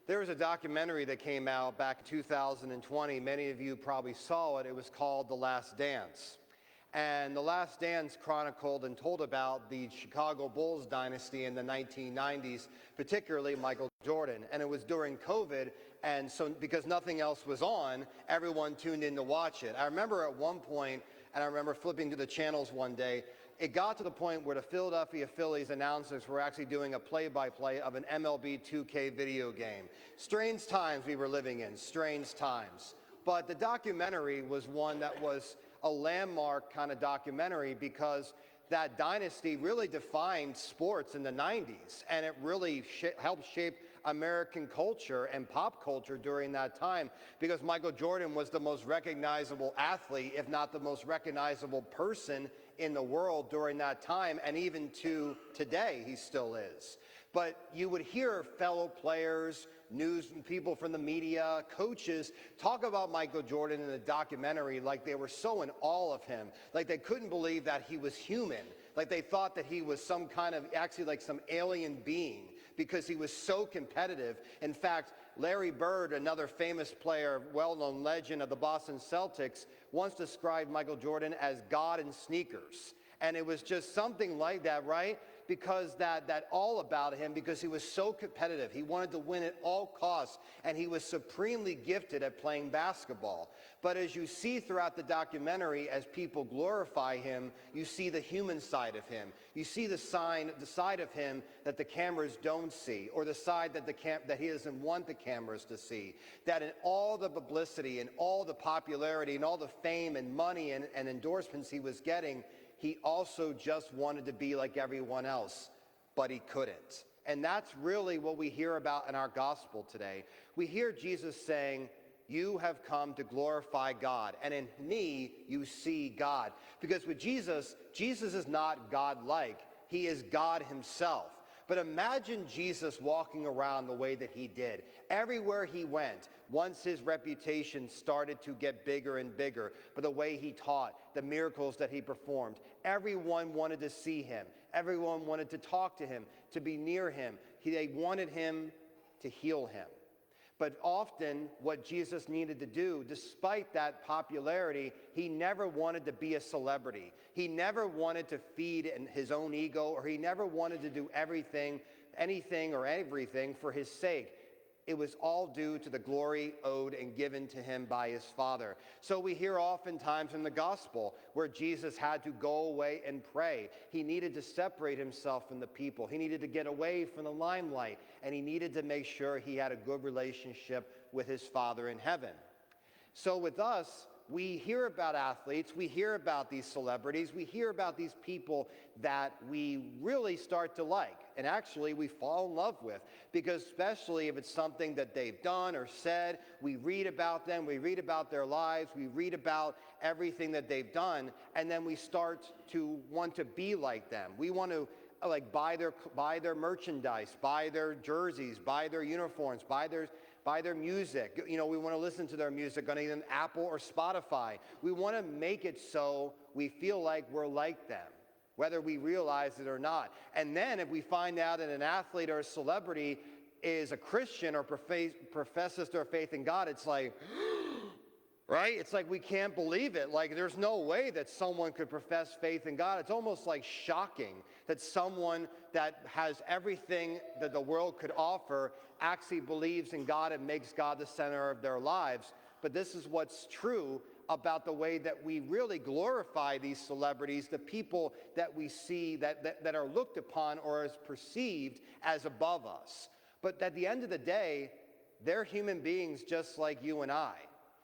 There was a documentary that came out back in 2020. Many of you probably saw it. It was called The Last Dance. And The Last Dance chronicled and told about the Chicago Bulls dynasty in the 1990s, particularly Michael Jordan. And it was during COVID, and so because nothing else was on, everyone tuned in to watch it. I remember at one point, and I remember flipping to the channels one day, it got to the point where the Philadelphia Phillies announcers were actually doing a play-by-play of an MLB 2K video game. Strange times we were living in, strange times. But the documentary was one that was a landmark kind of documentary because that dynasty really defined sports in the 90s, and it really helped shape American culture and pop culture during that time, because Michael Jordan was the most recognizable athlete, if not the most recognizable person in the world during that time, and even to today he still is. But you would hear fellow players, news people from the media, coaches talk about Michael Jordan in the documentary like they were so in awe of him, like they couldn't believe that he was human, like they thought that he was some kind of, actually like some alien being, because he was so competitive. In fact, Larry Bird, another famous player, well-known legend of the Boston Celtics, once described Michael Jordan as God in sneakers. And it was just something like that, right? Because that all about him, because he was so competitive. He wanted to win at all costs, and he was supremely gifted at playing basketball. But as you see throughout the documentary, as people glorify him, you see the human side of him. You see the side of him that the cameras don't see, or the side that he doesn't want the cameras to see. That in all the publicity and all the popularity and all the fame and money and endorsements he was getting, he also just wanted to be like everyone else, but he couldn't. And that's really what we hear about in our gospel today. We hear Jesus saying, "You have come to glorify God, and in me you see God." Because with Jesus, Jesus is not God-like. He is God himself. But imagine Jesus walking around the way that he did. Everywhere he went, once his reputation started to get bigger and bigger, but the way he taught, the miracles that he performed, everyone wanted to see him. Everyone wanted to talk to him, to be near him. They wanted him to heal him. But often what Jesus needed to do, despite that popularity, he never wanted to be a celebrity. He never wanted to feed his own ego, or he never wanted to do anything or everything for his sake. It was all due to the glory owed and given to him by his Father. So we hear oftentimes in the gospel where Jesus had to go away and pray. He needed to separate himself from the people. He needed to get away from the limelight, and he needed to make sure he had a good relationship with his Father in heaven. So with us, we hear about athletes, we hear about these celebrities, we hear about these people that we really start to like, and actually we fall in love with, because especially if it's something that they've done or said, we read about them, we read about their lives, we read about everything that they've done, and then we start to want to be like them. We want to buy their merchandise, buy their jerseys, buy their uniforms, buy their music. You know, we want to listen to their music on either Apple or Spotify. We want to make it so we feel like we're like them, whether we realize it or not. And then if we find out that an athlete or a celebrity is a Christian or professes their faith in God, it's like, right? It's like we can't believe it. Like there's no way that someone could profess faith in God. It's almost like shocking that someone that has everything that the world could offer actually believes in God and makes God the center of their lives. But this is what's true about the way that we really glorify these celebrities, the people that we see that are looked upon or is perceived as above us. But at the end of the day, they're human beings just like you and I.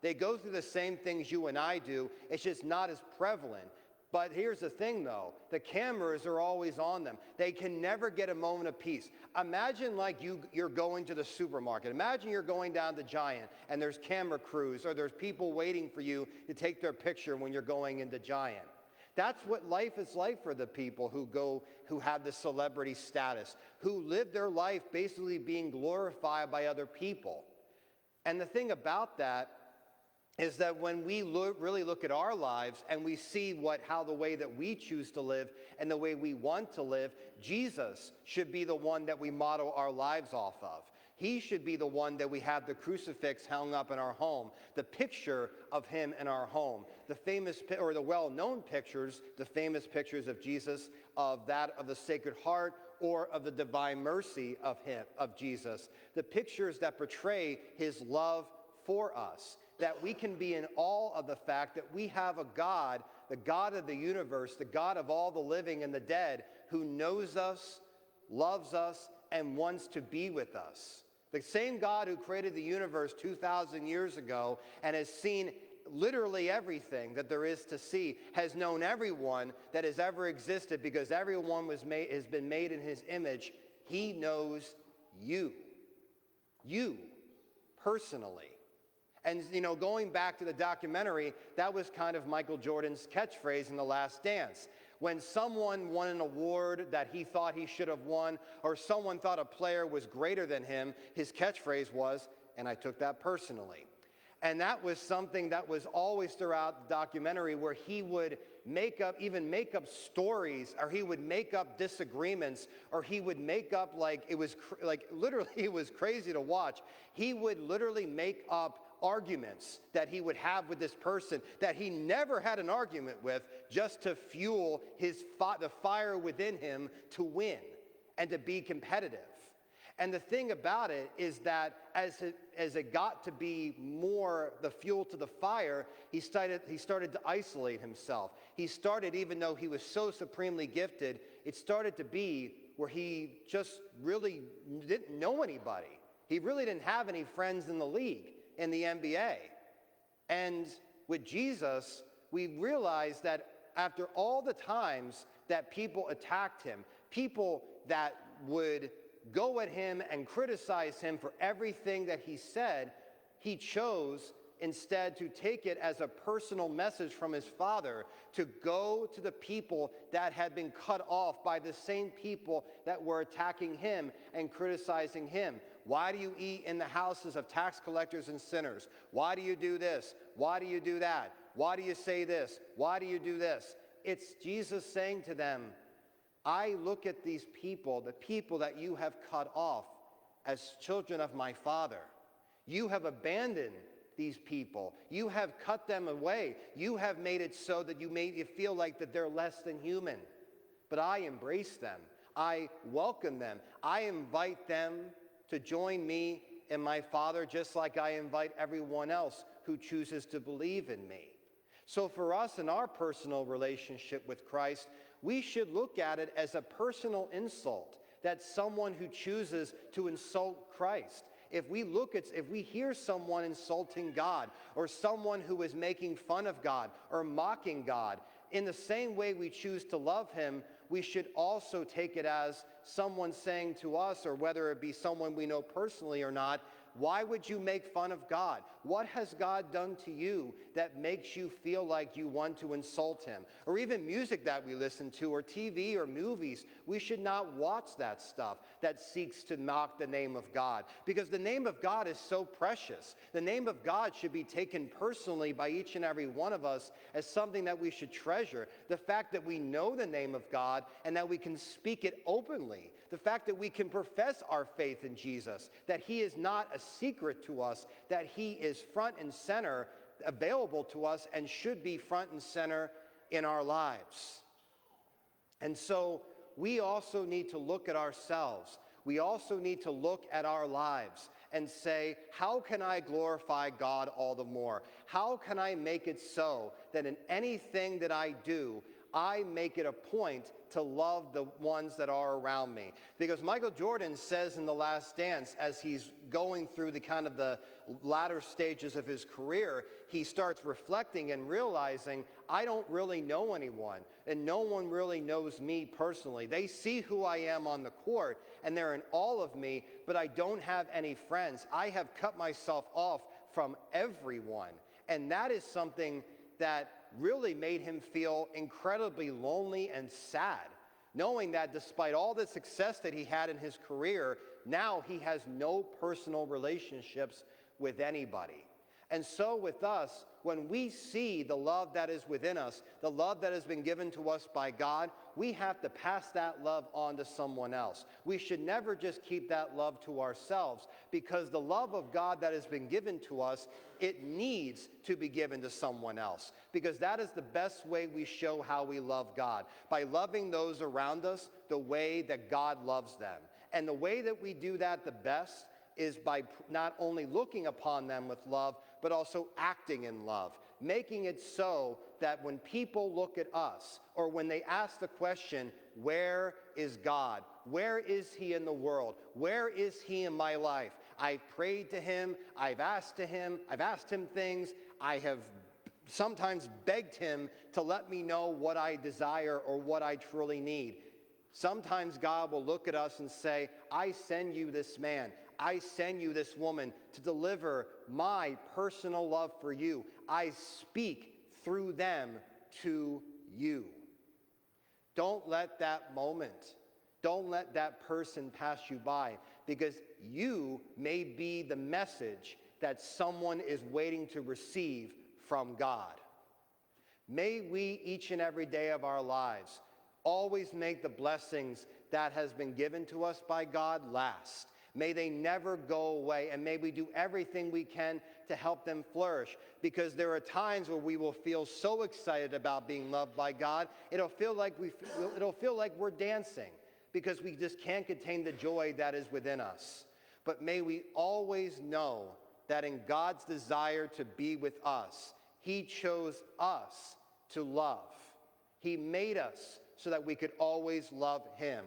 They go through the same things you and I do. It's just not as prevalent. But here's the thing, though. The cameras are always on them. They can never get a moment of peace. Imagine like you're going to the supermarket. Imagine you're going down to Giant, and there's camera crews, or there's people waiting for you to take their picture when you're going into Giant. That's what life is like for the people who have the celebrity status, who live their life basically being glorified by other people. And the thing about that is that when we really look at our lives and we see how the way that we choose to live and the way we want to live, Jesus should be the one that we model our lives off of. He should be the one that we have the crucifix hung up in our home, the picture of him in our home, the famous or the well-known pictures, the famous pictures of Jesus, of that of the Sacred Heart or of the Divine Mercy of him, of Jesus, the pictures that portray his love for us, that we can be in awe of the fact that we have a God, the God of the universe, the God of all the living and the dead, who knows us, loves us, and wants to be with us. The same God who created the universe 2,000 years ago and has seen literally everything that there is to see, has known everyone that has ever existed because everyone has been made in his image. He knows you personally. And, going back to the documentary, that was kind of Michael Jordan's catchphrase in The Last Dance. When someone won an award that he thought he should have won, or someone thought a player was greater than him, his catchphrase was, "And I took that personally." And that was something that was always throughout the documentary, where he would make up stories, or he would make up disagreements, or he would make up, literally it was crazy to watch. He would literally make up arguments that he would have with this person that he never had an argument with, just to fuel the fire within him to win and to be competitive. And the thing about it is that as it got to be more the fuel to the fire, he started to isolate himself. He started, even though he was so supremely gifted, it started to be where he just really didn't know anybody. He really didn't have any friends in the league, in the NBA. And with Jesus, we realized that after all the times that people attacked him, people that would go at him and criticize him for everything that he said, he chose instead to take it as a personal message from his Father to go to the people that had been cut off by the same people that were attacking him and criticizing him. Why do you eat in the houses of tax collectors and sinners? Why do you do this? Why do you do that? Why do you say this? Why do you do this? It's Jesus saying to them, I look at these people, the people that you have cut off, as children of my Father. You have abandoned these people. You have cut them away. You have made it so that you made it feel like that they're less than human. But I embrace them. I welcome them. I invite them to join me and my Father, just like I invite everyone else who chooses to believe in me. So for us in our personal relationship with Christ, we should look at it as a personal insult that someone who chooses to insult Christ. If we hear someone insulting God, or someone who is making fun of God or mocking God, in the same way we choose to love him, we should also take it as someone saying to us, or whether it be someone we know personally or not, why would you make fun of God? What has God done to you that makes you feel like you want to insult him? Or even music that we listen to, or TV or movies, we should not watch that stuff that seeks to mock the name of God, because the name of God is so precious. The name of God should be taken personally by each and every one of us as something that we should treasure. The fact that we know the name of God and that we can speak it openly. The fact that we can profess our faith in Jesus, that he is not a secret to us, that he is front and center, available to us, and should be front and center in our lives. And so we also need to look at ourselves. We also need to look at our lives and say, how can I glorify God all the more? How can I make it so that in anything that I do, I make it a point to love the ones that are around me? Because Michael Jordan says in The Last Dance, as he's going through the latter stages of his career, he starts reflecting and realizing, I don't really know anyone, and no one really knows me personally. They see who I am on the court, and they're in awe of me, but I don't have any friends. I have cut myself off from everyone. And that is something that really made him feel incredibly lonely and sad, knowing that despite all the success that he had in his career, now he has no personal relationships with anybody. And so with us, when we see the love that is within us, the love that has been given to us by God, we have to pass that love on to someone else. We should never just keep that love to ourselves, because the love of God that has been given to us, it needs to be given to someone else, because that is the best way we show how we love God, by loving those around us the way that God loves them. And the way that we do that the best is by not only looking upon them with love, but also acting in love, making it so that when people look at us, or when they ask the question, where is God? Where is he in the world? Where is he in my life? I've prayed to him, I've asked him things, I have sometimes begged him to let me know what I desire or what I truly need. Sometimes God will look at us and say, I send you this man, I send you this woman to deliver my personal love for you. I speak through them to you. Don't let that moment, don't let that person pass you by, because you may be the message that someone is waiting to receive from God. May we, each and every day of our lives, always make the blessings that has been given to us by God last. May they never go away, and may we do everything we can to help them flourish, because there are times where we will feel so excited about being loved by God, it'll feel like we're dancing, because we just can't contain the joy that is within us. But may we always know that in God's desire to be with us, he chose us to love. He made us so that we could always love him,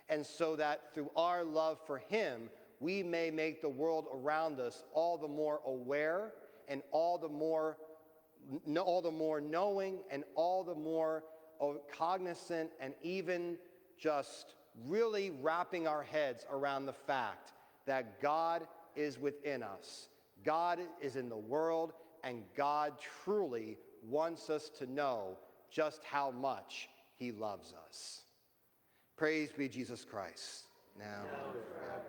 and so that through our love for him, we may make the world around us all the more aware, and all the more knowing, and all the more cognizant, and even just really wrapping our heads around the fact that God is within us. God is in the world, and God truly wants us to know just how much he loves us. Praise be Jesus Christ, now and forever.